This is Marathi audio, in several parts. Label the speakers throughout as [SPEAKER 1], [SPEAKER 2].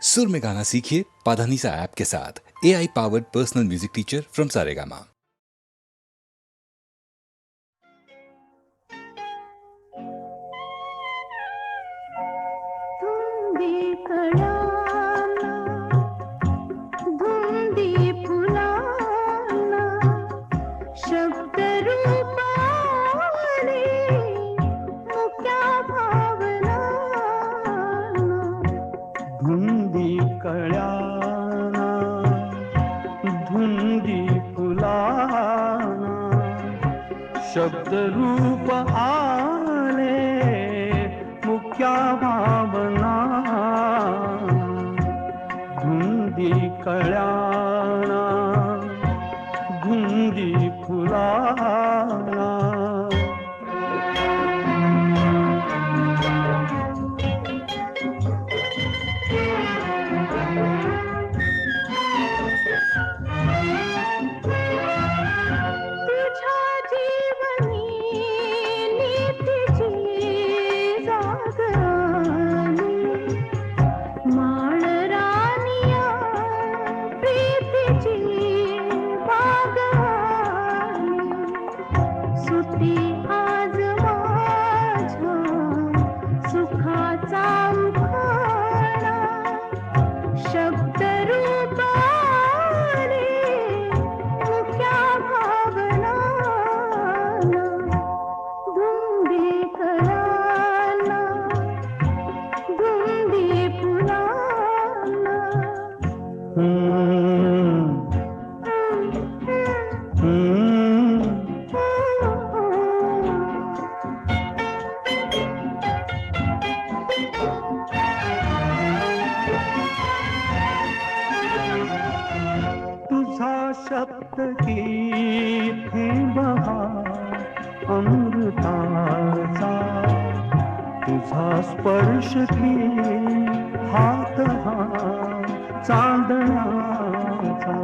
[SPEAKER 1] सुर में गाना सीखिए पाधानीसा ऐप के साथ। AI powered personal music teacher from Saregama.
[SPEAKER 2] धुंदी कळ्याना धुंदी फुलाना शब्द रूप आले मुक्या भावना धुंदी कळ्याना धुंदी फुलाना शब्द की थे बहार अमृताचा तुझा स्पर्श की हात हा चांदण्याचा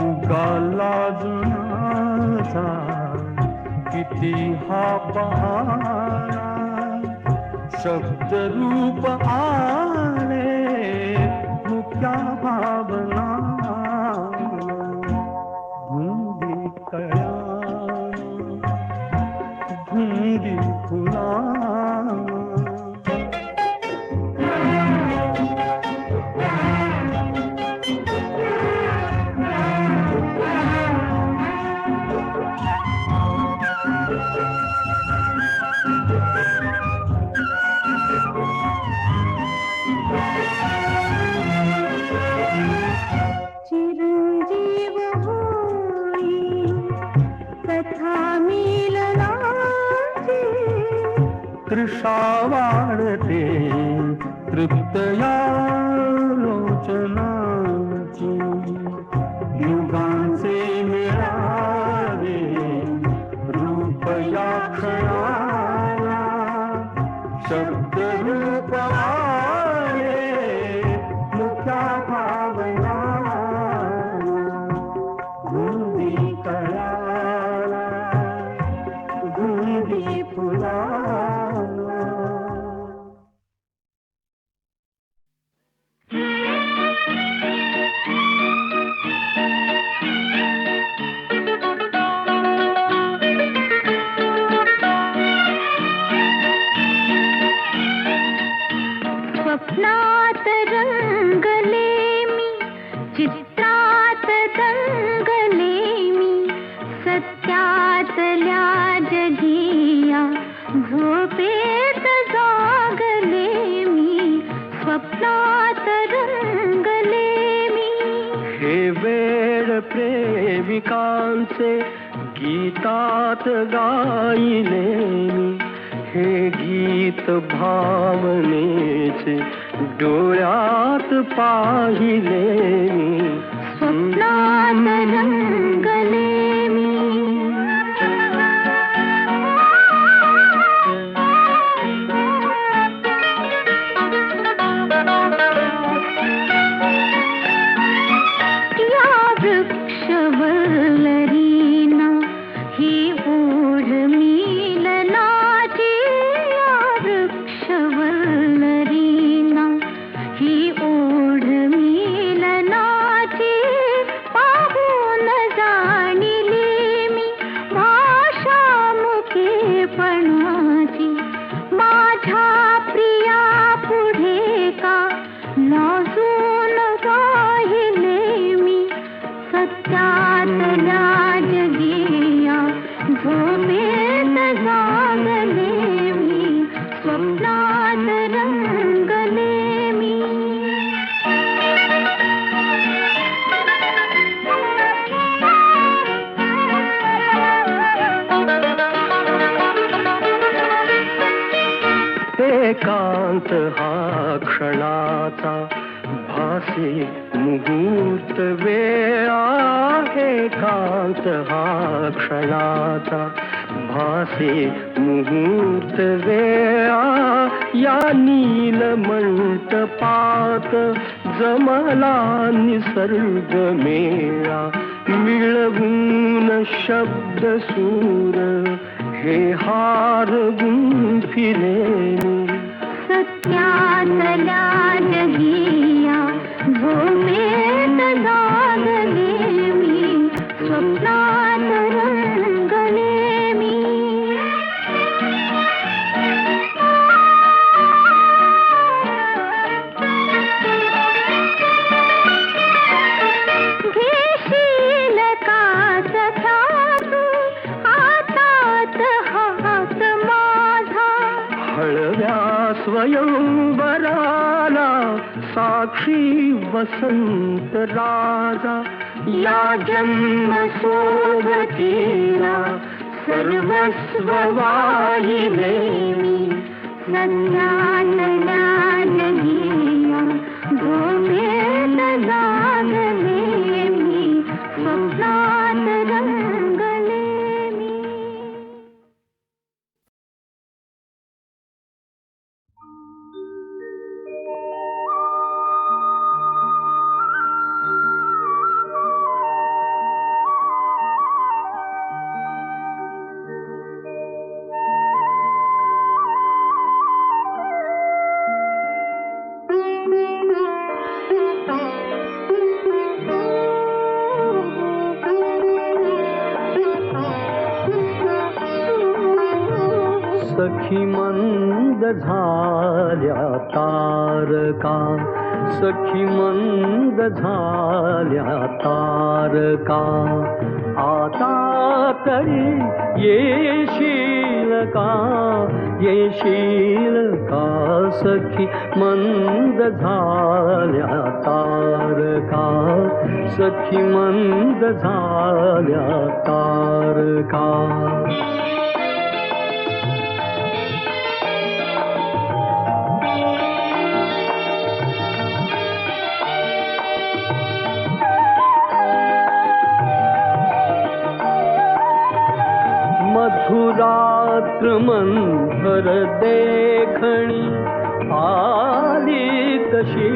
[SPEAKER 2] उगाला जुनाचा किती हा पहारा शब्द रूप आले मुक्या भावना धुंदी कळ्याना धुंदी फुलाना तृषा वाढते तृप्तया लोचनाची युगांचे मिळावे रूप या क्षणाला शब्द रूप आले मुक्या भावना धुंदी कळ्याला धुंदी फुलाना
[SPEAKER 3] स्वप्नात रंगले मी चित्रात दंगले मी सत्यातल्या जगिया झोपेत जागले मी स्वप्नात रंगले मी
[SPEAKER 2] हे वेळ प्रेमिकांचे गीतात गायले मी हे गीत भावनेचे डोळ्यात पाहिले मी
[SPEAKER 3] स्वप्नात रंगले मी या वृक्षवल्लरीना ही ओढ मिलनाची या वृक्षवल्लरीना ही ओढ
[SPEAKER 2] क्षणाचा भासे मुहूर्त वेळ आहे कांत हा क्षणाचा भासे मुहूर्त वेळा या नील मंटपात जमला निसर्ग मेळा मिळवून शब्द सूर हे हार गुंफिले
[SPEAKER 3] सत्यातल्या जगिया झोपेत जागले मी स्वप्नात रंगले मी घेशील का सख्या तू हातात हात माझा
[SPEAKER 2] हळव्या स्वयंवराला साक्षी वसंत राजा या जन्म सोबतीला सर्वस्व वाहिले मी
[SPEAKER 3] सत्यातल्या जगिया झोपेत जागले मी स्वप्नात रंगले मी
[SPEAKER 2] सखी मंद झाल्या तारका सखी मंद झाल्या तारका आता तरी येशील का सखी मंद झाल्या तारका सखी मंद झाल्या तारका मधुरात्र मंथर देखणी आली तशी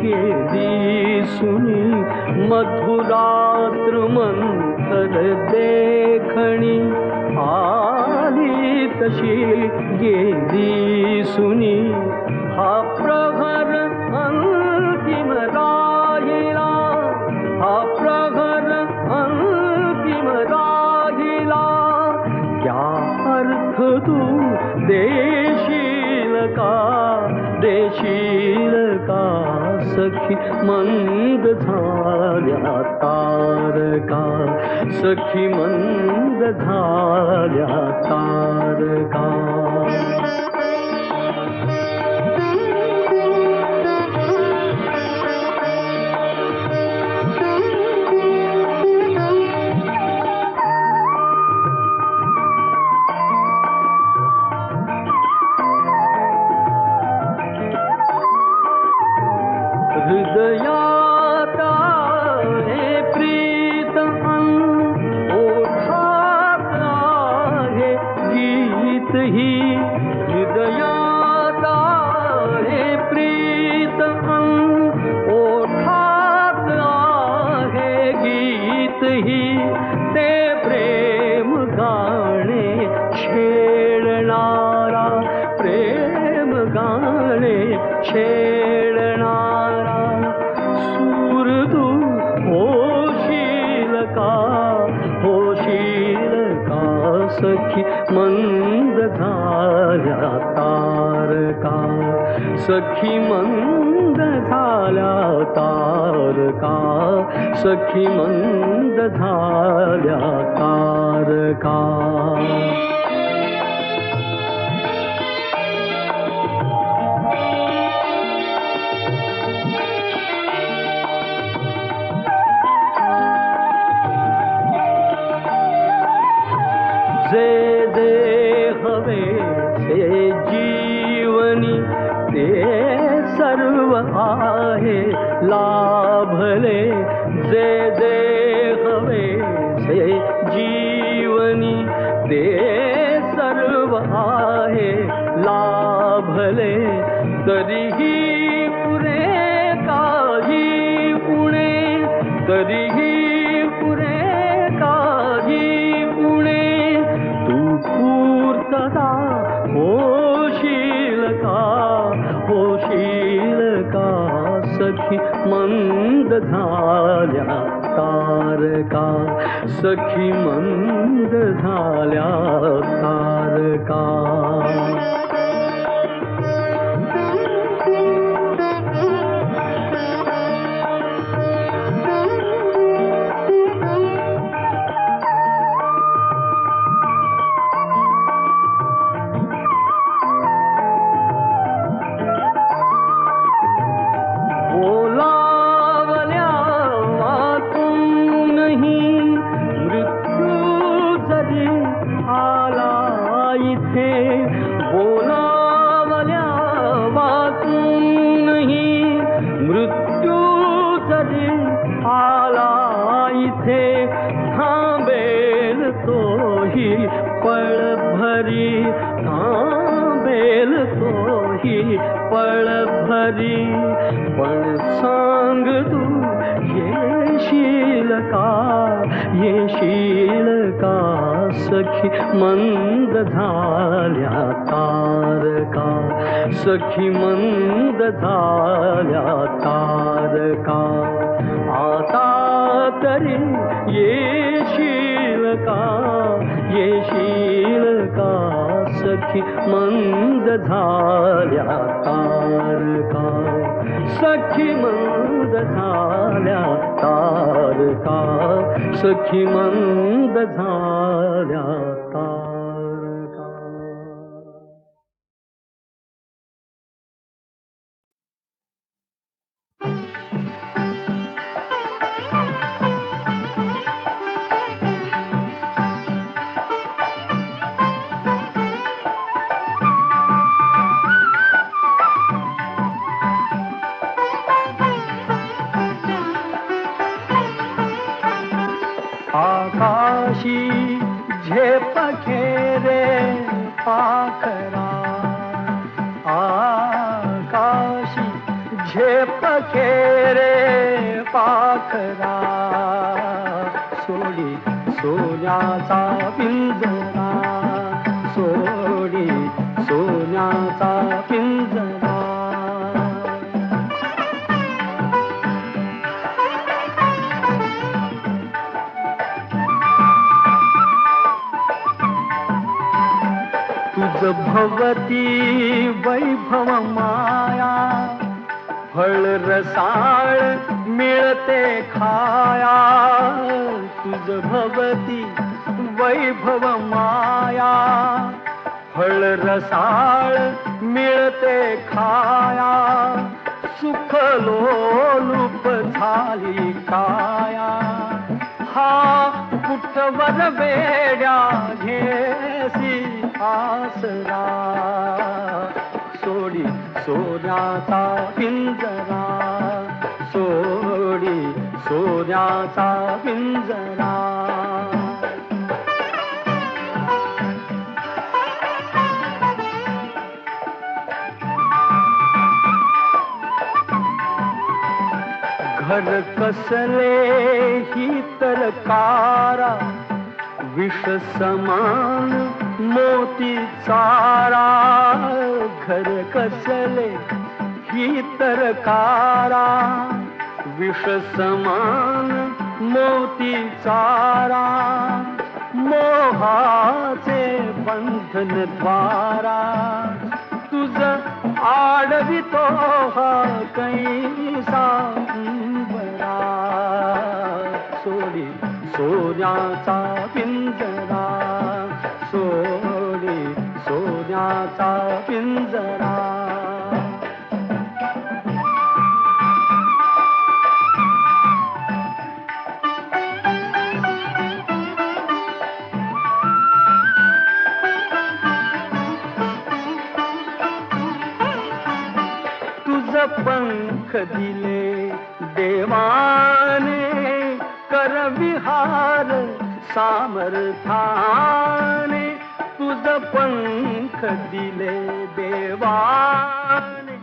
[SPEAKER 2] गेली सुनी मधुरात्र मंथर देखणी आली तशी गेली सुनी हा प्रहर अंतिम राहिला हा प्रहर अंतिम राहिला क्या अर्थ तू देशील का सखी मंद झाल्या तारका सखी मंद झाल्या तारका हृदयात आहे प्रीत ओठात आहे गीत ही हृदयात आहे प्रीत ओठात आहे गीत ही ते प्रेम गाणे छेडणारा प्रेम गाणे छेडणारा सूर तू होशील का सखी मंद झाल्या तारका सखी मंद झाल्या तारका सखी मंद झाल्या तारका जे जे हवे से जीवनी ते सर्व आहे लाभले जे जे हवे से जीवनी ते सर्व आहे लाभले तरीही पुरे काही उणे तरीही पुरे काही उणे तू पूर्तता होशील का सखी मंद झाल्या तारका सखी मंद झाल्या तारका पण सांग तू येशील का सखी मंद झाल्या तारका सखी मंद झाल्या तारका आता तरी येशील का सखी मंद झाल्या तारका सखी मंद झाल्या तारका सखी मंद झाल्या तारका आकाशी झेप खेरे पाखरा आकाशी झेप खेरे पाखरा सोडी सोन्याचा पिंजरा सोडी सोन्याचा पिंजरा तुझ भवती वैभव माया फळ रसाळ मिळते खाया तुझ भवती वैभव माया फळ रसाळ मिळते खाया सुख लोलूप झाली काया हा कुठवर वेड्या घेसी आसरा सोडी सोन्याचा पिंजरा सोडी सोन्याचा पिंजरा घर कसले ही तरकारा विष समान मोती चारा घर कसले ही तरकारा विष समान मोती चारा मोहाचे बंधन द्वारा तुझ आडवितो हा कैसा बरा सोडी सोन्याचा पिंजरा सोडी सोन्याचा पिंजरा पंख दिले देवाने कर विहार सामर्थाने तुझ पंख दिले देवाने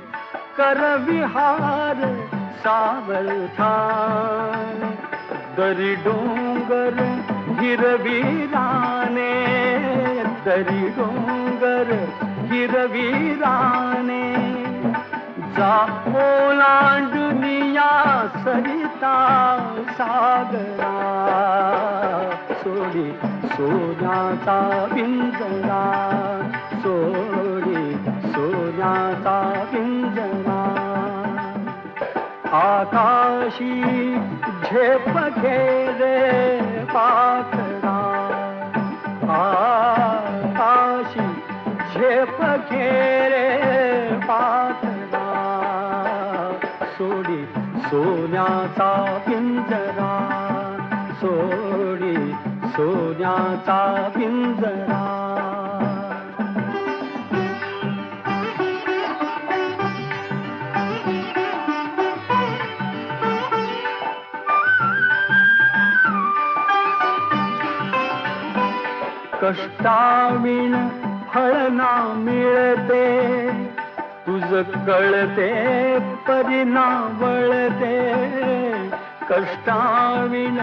[SPEAKER 2] कर विहार सामर्थाने दरी डोंगर हिरवीराने दरी डोंगर हिरवीराने जा ओलांडुनिया सरिता सागरा सोडी सोन्याचा पिंजरा सोडी सोन्याचा पिंजरा आकाशी झेप घेरे पाखरा आकाशी झेप घेरे पाखरा सोडी सोन्याचा पिंजरा सोडी सोन्याचा पिंजरा कष्टाविण फळ ना मिळते तुझ कळते परिणा वळते कष्टाविण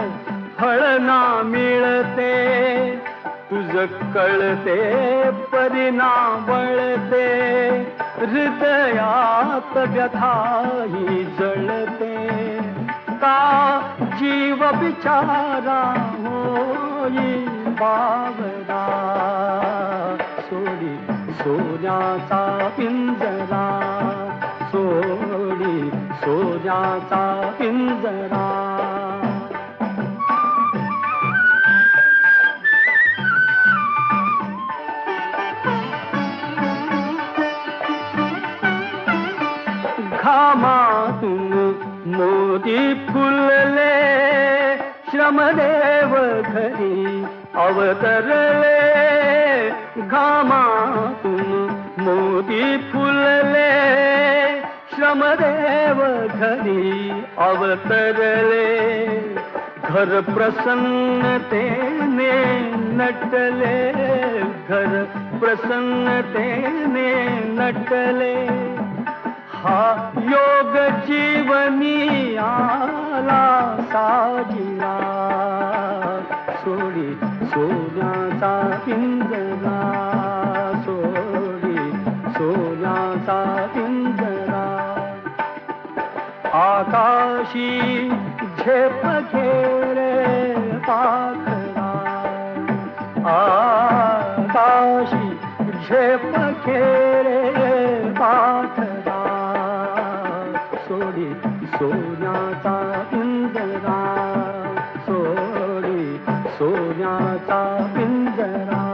[SPEAKER 2] फळ ना मिळते तुझ कळते परिणा वळते हृदयात व्यथाही जळते का जीव बिचारा होई बावरा सोडी सोन्याचा पिंजरा सोडी सोन्याचा पिंजरा घामातून मोती फुलले श्रमदेव घरी अवतरले घामातून मोती फुलले श्रमदेव घरी अवतरले घर प्रसन्नतेने नटले घर प्रसन्नतेने नटले हा योग जीवनी आला साजिला सोडी सोन्याचा पिंजरा सोडी सोन्याचा पिंजरा आकाशी झेप घेरे पाखरा आकाशी झेप घेरे पाखरा सोडी सोन्याचा पिंजरा सोडी सोन्याचा पिंजरा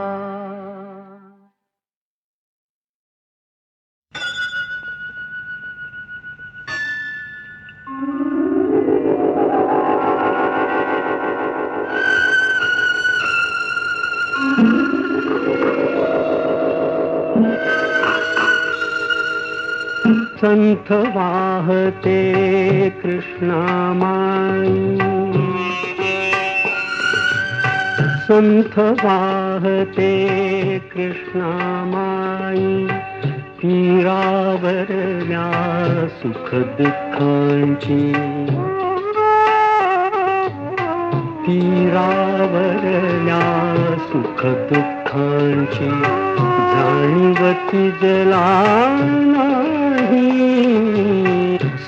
[SPEAKER 2] संथ वाहते कृष्णामाई संथ वाहते कृष्णामाई तीरावरल्या सुख दुःखांची तीरावरल्या सुख दुःखांची जाणीवती जला नाही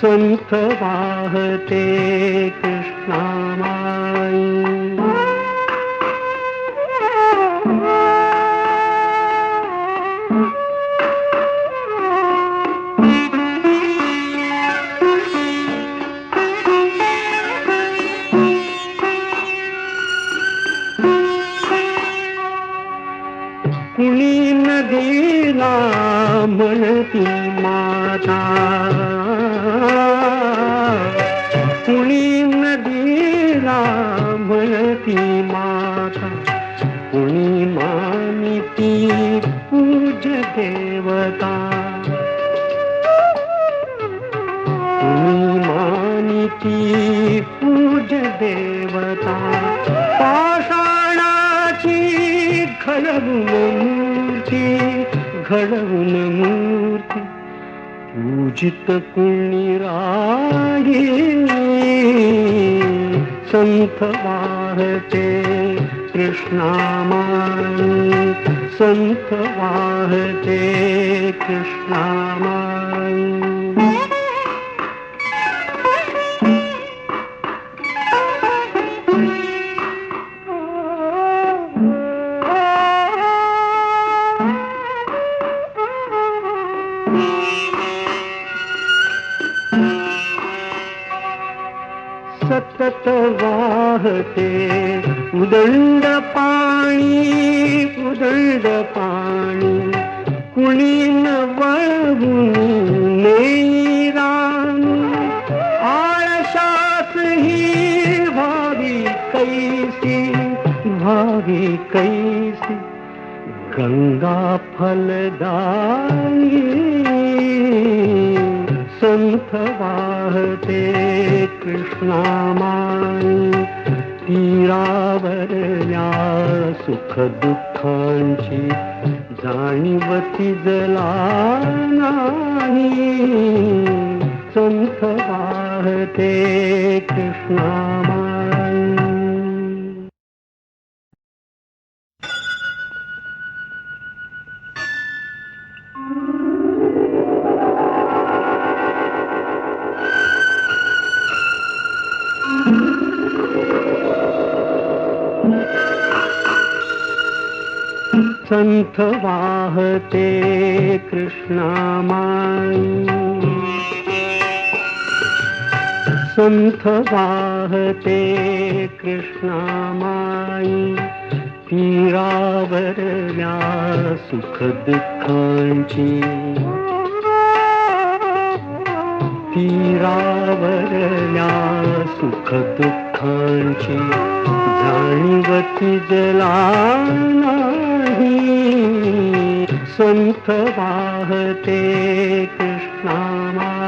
[SPEAKER 2] संथ वाहते कृष्णामाई कुणी नदीला म्हणती माता कुणी नदीला मानिती पूज देवता पाषाणाची घडवून मूर्ती पूजित कुणी राही संत वाहते कृष्णामाई संत वाहते कृष्णामाई सतत वाहते उदंड पाणी कुणी न वळवून नेई राणी आळशास ही भावी कैसी गंगा फलदायी संत वाहते कृष्णामाई तीरावरल्या सुख दुःखांची जाणीवती जला नाही संत वाहते कृष्णामाई संत वाहते कृष्णामाई संत वाहते कृष्णामाई तीरावरल्या सुख दुःखांची तीरावरल्या सुख दुःखांची जाणीवती जला नाही संत वाहते कृष्णामाई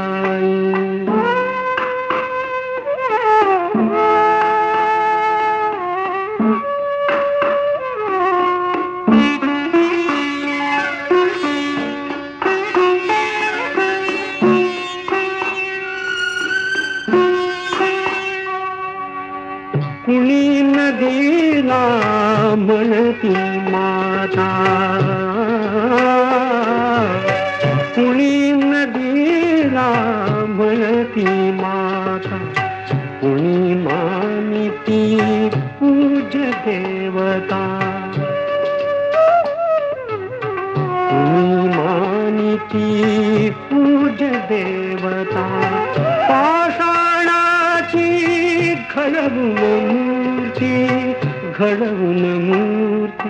[SPEAKER 2] कुणी नदीला म्हणती माता कुणी नदीला म्हणती माता कुणी मानिती पूज देवता कुणी मानिती पूज देवता पाषाणाची घडवून मूर्ती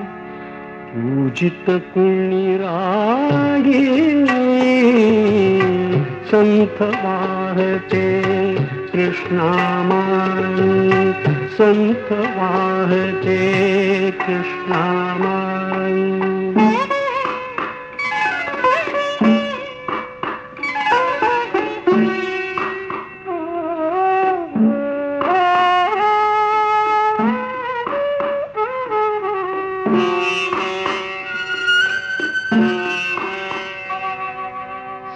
[SPEAKER 2] पूजित कुणी राही संत वाहते कृष्णामाई संत वाहते कृष्णामाई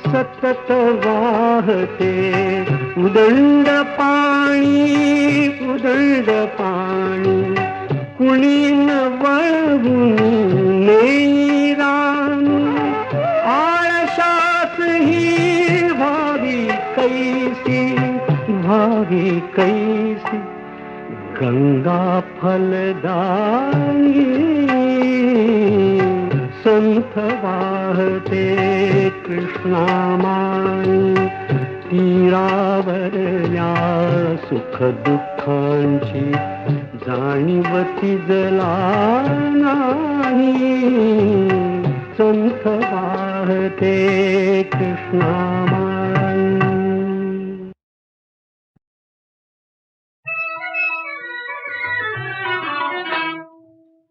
[SPEAKER 2] सतत वाहते उदंड पाणी कुणी न वळवून नेई राणी आळशास ही भावी कैसी गंगा फलदायी संत वाहते कृष्णामाई तीरावरल्या सुख दुःखांची जाणीवती जला नाही संत वाहते कृष्णामाई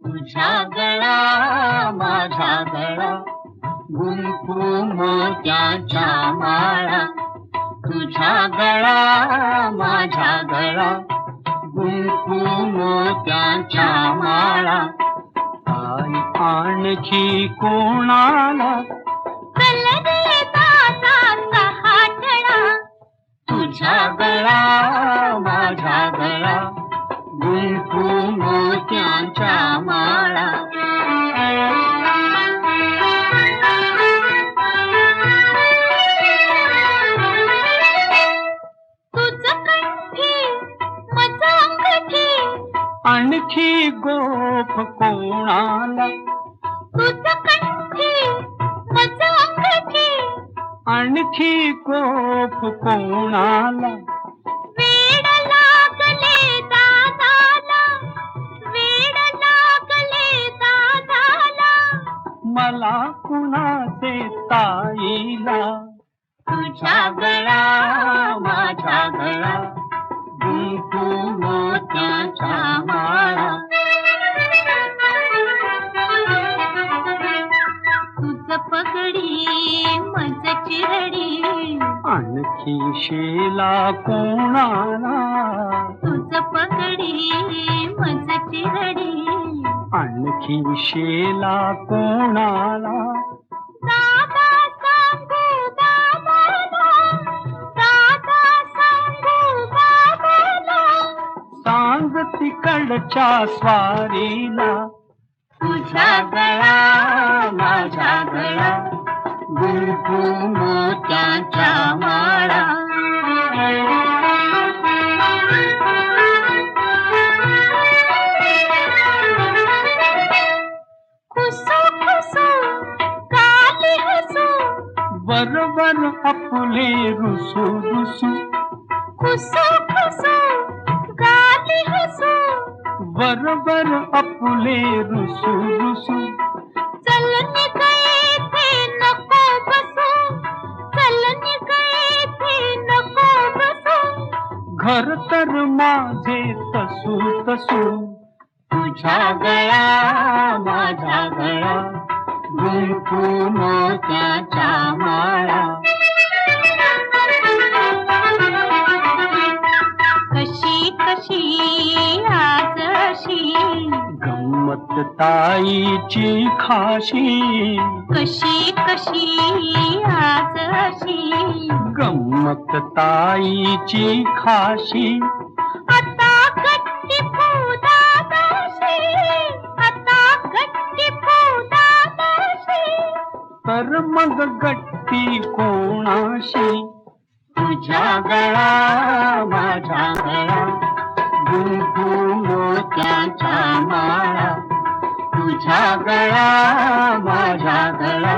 [SPEAKER 4] तुझा गळा माझा गळा गुंफू मोत्याच्या माळा तुझा गळा माझा गळा गुंफू मोत्यांच्या माळा
[SPEAKER 2] आई आणखी कोणाला
[SPEAKER 3] चल रे दादा हाटणा
[SPEAKER 4] तुझा गळा माझा गळा गुंफू मोत्यांच्या माळा
[SPEAKER 2] आणखी गोफ कोणाला
[SPEAKER 3] तुझ कंठी मज अंगठी
[SPEAKER 2] आणखी गोफ कोणाला
[SPEAKER 3] वेड लागले दादाला वेड लागले दादाला
[SPEAKER 2] मला कुणाचे ताईला
[SPEAKER 4] तुझा गळा माझा गळा गुंफू मोत्यांच्या माळा
[SPEAKER 3] तुझ पगडी मज चिरडी
[SPEAKER 2] आणखी शेला कोणाला
[SPEAKER 3] तुझ पगडी मज चिरडी
[SPEAKER 2] आणखी शेला कोणाला
[SPEAKER 3] दादा सांगू दादाला दादा सांगू बाबाला
[SPEAKER 2] सांग तिकडच्या स्वारीला
[SPEAKER 4] तुझा गळा माझा गळा गुंफू मोत्यांच्या माळा
[SPEAKER 3] खुसू खुसू काली हसू
[SPEAKER 2] बरोबर आपले रुसू रुसू
[SPEAKER 3] खुसू खुसू काली हसू
[SPEAKER 2] बरोबर आपले रुसू रुसू
[SPEAKER 3] चल निघे थे नको बसू चल निघे थे नको बसू
[SPEAKER 2] घर तर माझे तसू तसू
[SPEAKER 4] तुझा गळा माझा गळा गुंफू मोत्यांच्या माळा
[SPEAKER 3] कशी कशी आज अशी
[SPEAKER 2] गंमत ताईची खाशी
[SPEAKER 3] कशी कशी आज अशी
[SPEAKER 2] गंमत ताईची खाशी
[SPEAKER 3] आता गट्टी फुदादाशी आता गट्टी फुदादाशी
[SPEAKER 2] तर मग गट्टी कोणाशी
[SPEAKER 4] तुझा गळा माझा गळा गुंफू मोत्यांच्या माळा तुझा गळा माझा गळा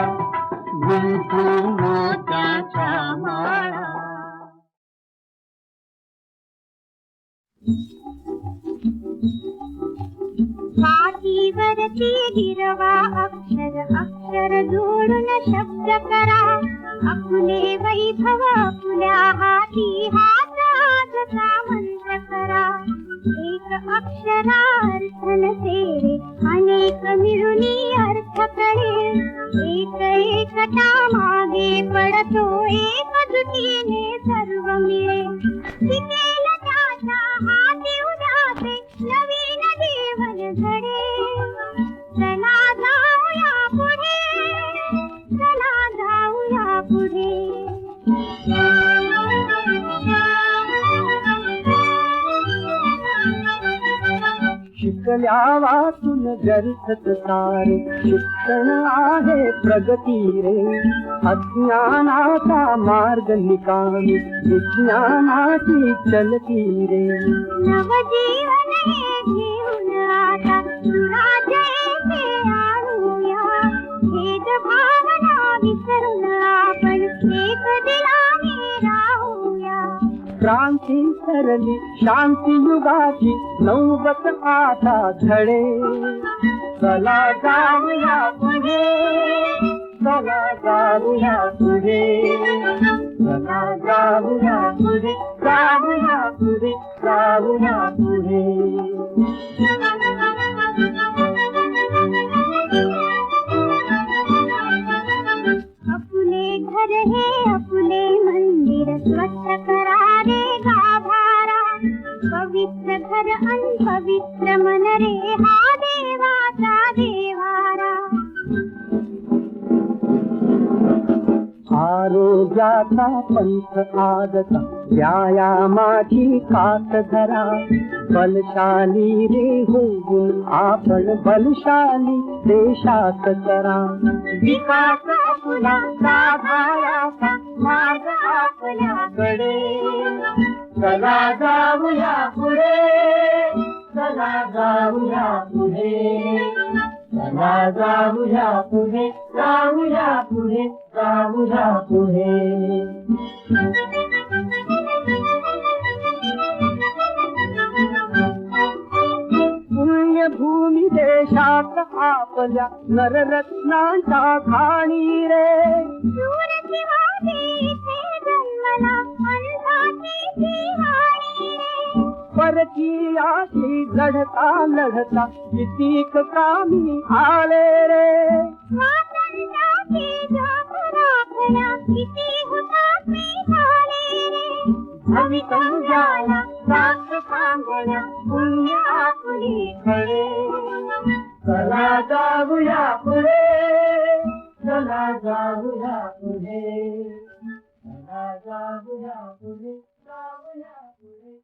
[SPEAKER 4] गुंफू मोत्यांच्या माळा
[SPEAKER 3] मातीवरती गिरवा अक्षर अक्षर जोडून शब्द करा आपुले वैभव आपुल्या हाती हाताचा मंत्र करा एक अक्षरार्थ नसेल अनेक मिळूनी अर्थ कळेल एक एकटा मागे पडतो एक जुटीने सर्व मिळेल शिकेल त्याच्या हाती उद्याचे नवीन जीवन घडे चला जाऊया पुढे चला जाऊया पुढे
[SPEAKER 2] शिकल्या वाचून व्यर्थच सारे शिक्षण आहे प्रगती रे अज्ञानाचा मार्ग निकामी विज्ञानाची चलती रे
[SPEAKER 3] नवजीवन हे घेऊन आता सुराजयेचे आणूया भेद भावना विसरून आपण एक दिलाने राहूया
[SPEAKER 2] क्रांती सरली शांती युगाची नौबत आता धडे चला जाऊया पुढे चला जाऊया पुढे चला जाऊया पुढे जाऊया पुढे जाऊया पुढे
[SPEAKER 3] अपने घर हे अपने मंदिर स्वच्छ पवित्र घर अन पवित्र मन रे हा देवाचा देवारा
[SPEAKER 2] आरोग्याचा पंथ आदता व्यायामाची कास धरा बलशाली रे होऊन आपण बलशाली देशात करा
[SPEAKER 3] विकास आपला साधाराचा मार्ग आपल्याकडे
[SPEAKER 2] चला जाऊया पुढे चला जाऊया पुढे चला जाऊया पुढे जाऊया पुढे जाऊया पुढे पुण्यभूमी देशात आपल्या नररत्नांच्या खाणी रे
[SPEAKER 3] शूर शिवाजी इथे जन्मला अंधाची दिवाळी रे
[SPEAKER 2] परकीयाशी लढता लढता कितीक कामी आले रे
[SPEAKER 3] स्वातंत्र्याची ज्योत राखल्या किती हुतात्मे झाले रे
[SPEAKER 2] भवितव्याला साथ सांगण्या पुण्य आपली खरे चला जाऊया पुढे चला जाऊया पुढे चला जाऊया पुढे जाऊया पुढे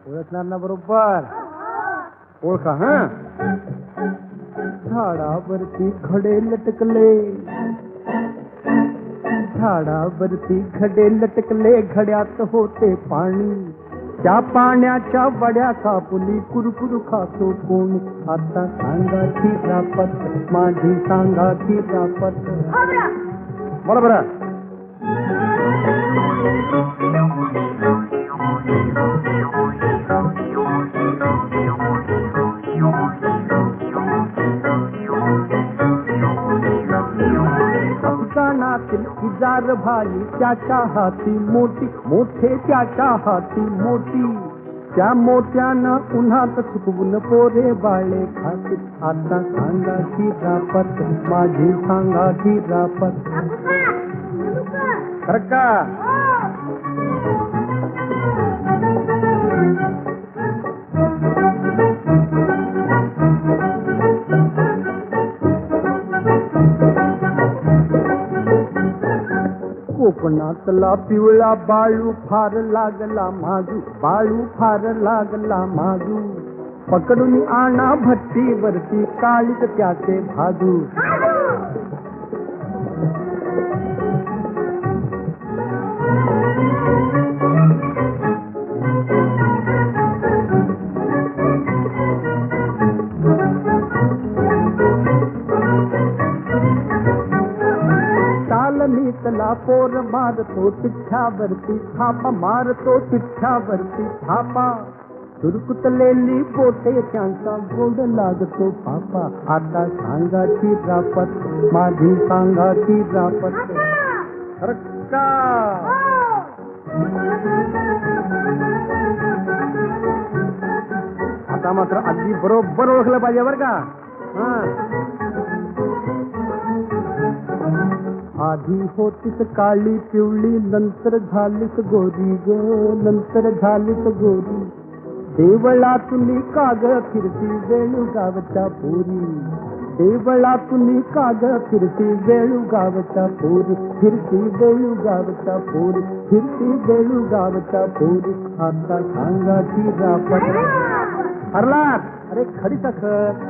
[SPEAKER 2] ओळखणार ना बरोबर ओळखा हा झाडावरती घडे लटकले झाडावरती घडे लटकले घड्यात होते पाणी त्या पाण्याच्या वड्या कापुली कुरकुर खातो कोणी आता सांगा ती रापत माझी सांगा ती रापत बरोबर अफगाणातील इजार भाई त्याच्या हाती मोठी मोठे त्याच्या हाती मोठी त्या मोत्यानं उन्हात सुकवून पोरे बाळे खाते आता सांगा की रापत माझी सांगा की रापत खरं का कोकणातला पिवळा बाळू फार लागला माजू बाळू फार लागला माजू पकडून आणा भट्टीवरती काळीत त्याचे भाजू मीतला पोर मारतो पिठ्यावरती थापा मारतो पिठ्यावरती थापा सुरकुतलेली बोटे त्यांचा गोड लागतो पापा आता सांगा ती रापत माझी सांगा ती रापत रक्का आता मात्र अगदी बरोबर ओळखलं पाहिजे बरं का आधी होतीस काळी पिवळी नंतर झालीस गोरी ग नंतर झालीस गोरी देवळातून काग फिरती वेळूगावच्या पोरी देवळातून काग फिरती वेळूगावच्या पोरी फिरती वेळूगावच्या पोरी फिरती वेळूगावच्या पोरी आता सांगा ती रापत हरला अरे खरी तखत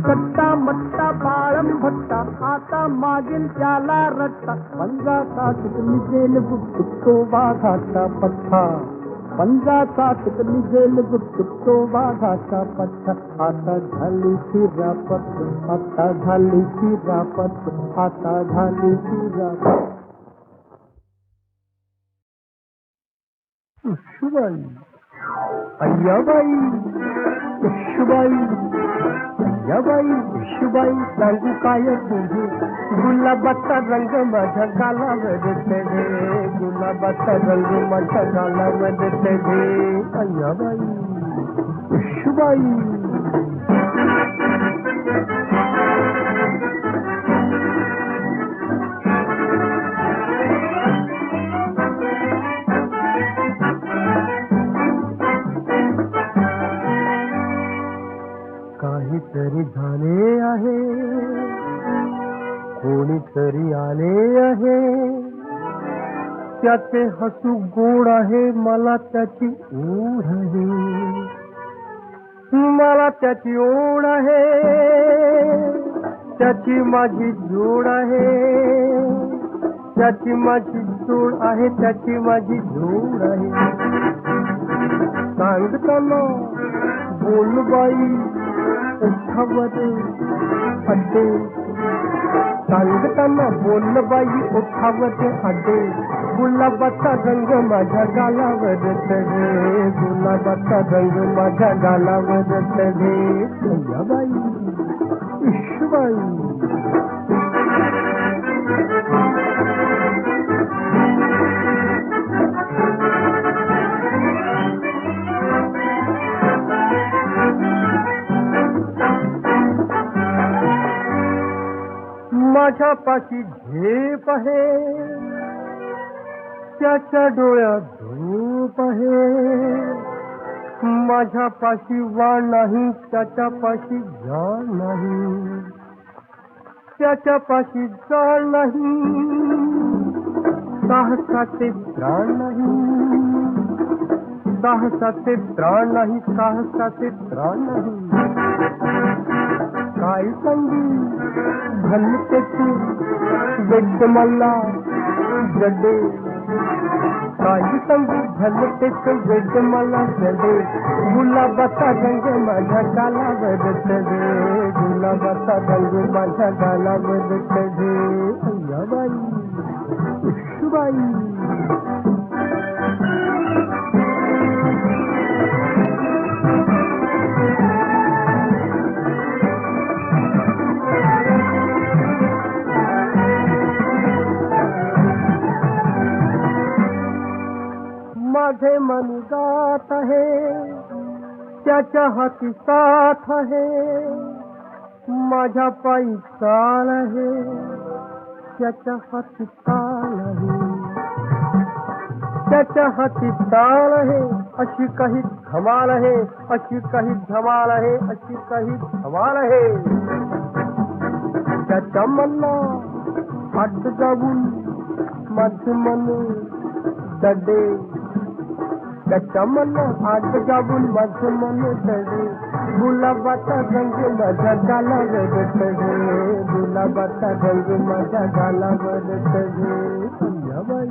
[SPEAKER 2] कट्टा मट्टा बाळम भट्टा आता मागील त्याला रट्टा पंजाचा निजेल गुपचुप तो वाघाचा पठ्ठा पंजाचा निजेल गुपचुप तो वाघाचा पठ्ठा आता झाली शिरापत आता झाली शिरापत आता झाली शिरापत उशुबाई अय्याबाई उशुबाई अय्याबाई उशुबाई सांगू काय तुझे गुलाबाचा रंग माझ्या गालावर चढे गुलाबाचा रंग माझ्या गालावर चढे अय्याबाई उशुबाई काहीतरी झाले आहे कोणीतरी आले आहे त्याचे हसू गोड आहे मला त्याची ओढ आहे मला त्याची ओढ आहे त्याची माझी जोड आहे त्याची माझी जोड आहे त्याची माझी जोड आहे सांगताना बोल बाई उठावर अड्डे सांगताना बोल बाई उठावर अड्डे गुलाबाचा रंग माझ्या गालावर चढे गुलाबाचा रंग माझ्या गालावर चढे अय्याबाई ईशबाई माझ्या पाशी झेप आहे त्याच्या डोळ्यात धूप आहे माझ्या पाशी वाण नाही त्याच्या पाशी जाण नाही त्याच्या पाशी जाण नाही साहसाचे प्राण नाही साहसाचे प्राण नाही साहसाचे प्राण नाही काय सांगी भलते तू वेड मला जडे काही सांगू भलते तू वेड मला जडे गुलाबाचा रंग माझ्या गालावर चढे गुलाबाचा रंग माझ्या गालावर चढे अय्याबाई उशुबाई माझे मन गात आहे त्याच्या हाती साथ आहे माझ्या पायी चाल आहे त्याच्या हाती ताल आहे त्याच्या हाती ताल आहे अशी काही धमाल आहे अशी काही धमाल आहे अशी काही धमाल आहे त्याच्या मनाला हात जाऊन माझे मन दडे त्याच्या मना आत जाऊन माझं मन चढे गुलाबाचा रंग माझ्या गालावर चढे गुलाबाचा रंग माझ्या गालावर चढे अय्याबाई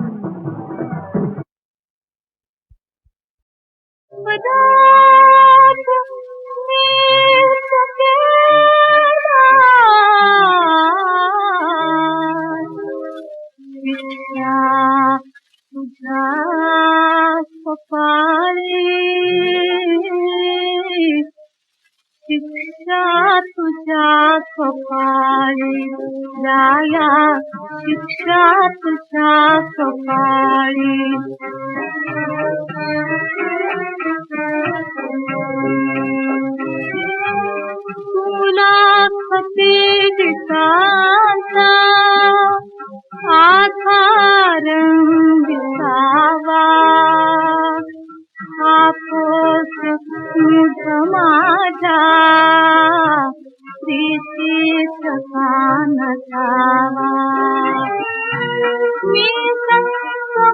[SPEAKER 3] तुझा कपाळी शिक्षा तुझ्या कपाळी जाया शिक्षा तुझ्या कपाळी तुला खती दिसाचा आधार दिसावा हापोस मुझ माझा प्रीतीत कान जावा मी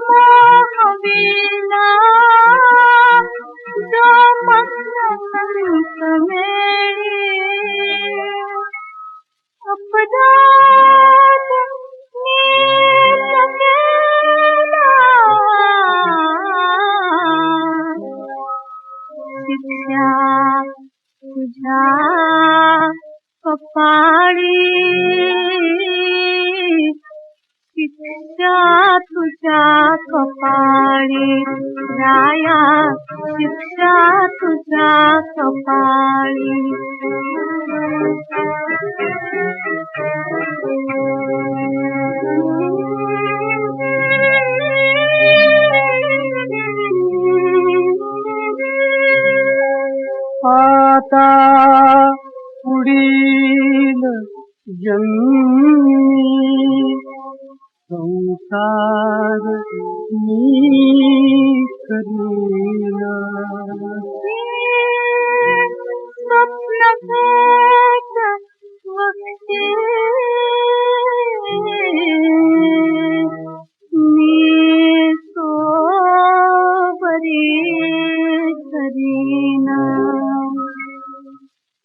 [SPEAKER 3] संगमोहविला जो मंत्र संत मेळी अपराध शिक्षा तुझ्या कपाळी शिक्षा तुझ्या कपाळी राया शिक्षा तुझ्या कपाळी
[SPEAKER 2] आता पुढील जन्मी संसार मी करीना
[SPEAKER 3] स्वप्न भेट वक्ते मी सोबरी करीना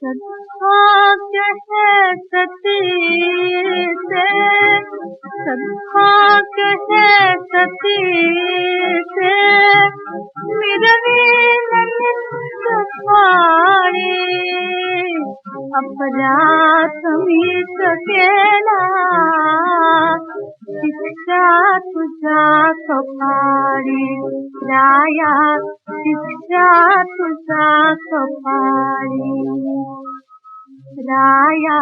[SPEAKER 3] सद्भाग्य है सती से सद्भाग्य है सती से मिरवी पाड़े अपराध मीत केला शिक्षा तुझ्या कपाळी राया शिक्षा तुझ्या कपाळी राया